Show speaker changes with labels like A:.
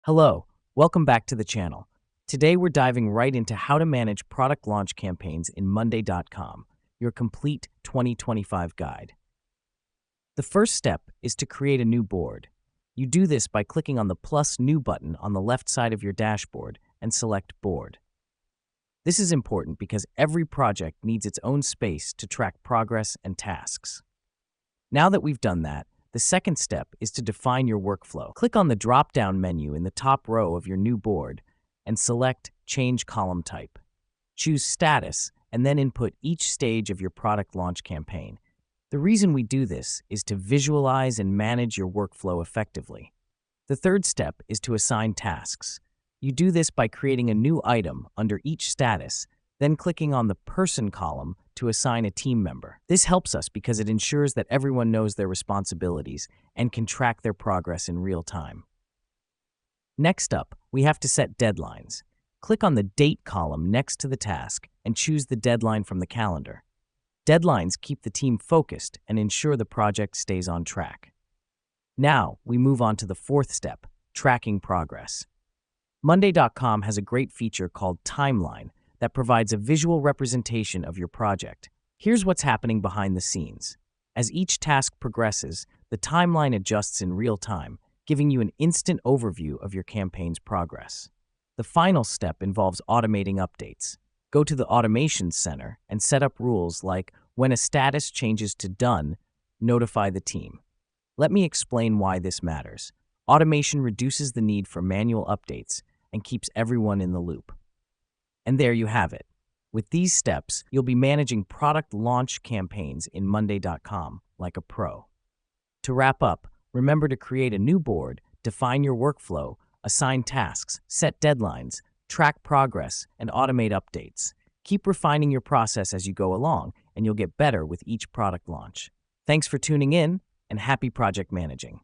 A: Hello, welcome back to the channel. Today we're diving right into how to manage product launch campaigns in Monday.com, your complete 2025 guide. The first step is to create a new board. You do this by clicking on the plus new button on the left side of your dashboard and select board. This is important because every project needs its own space to track progress and tasks. Now that we've done that, the second step is to define your workflow. Click on the drop-down menu in the top row of your new board and select Change Column Type. Choose Status and then input each stage of your product launch campaign. The reason we do this is to visualize and manage your workflow effectively. The third step is to assign tasks. You do this by creating a new item under each status, then clicking on the Person column to assign a team member. This helps us because it ensures that everyone knows their responsibilities and can track their progress in real time. Next up, we have to set deadlines. Click on the Date column next to the task and choose the deadline from the calendar. Deadlines keep the team focused and ensure the project stays on track. Now, we move on to the fourth step, tracking progress. Monday.com has a great feature called Timeline that provides a visual representation of your project. Here's what's happening behind the scenes. As each task progresses, the timeline adjusts in real time, giving you an instant overview of your campaign's progress. The final step involves automating updates. Go to the Automation Center and set up rules like when a status changes to done, notify the team. Let me explain why this matters. Automation reduces the need for manual updates and keeps everyone in the loop. And there you have it. With these steps, you'll be managing product launch campaigns in Monday.com like a pro. To wrap up, remember to create a new board, define your workflow, assign tasks, set deadlines, track progress, and automate updates. Keep refining your process as you go along, and you'll get better with each product launch. Thanks for tuning in, and happy project managing.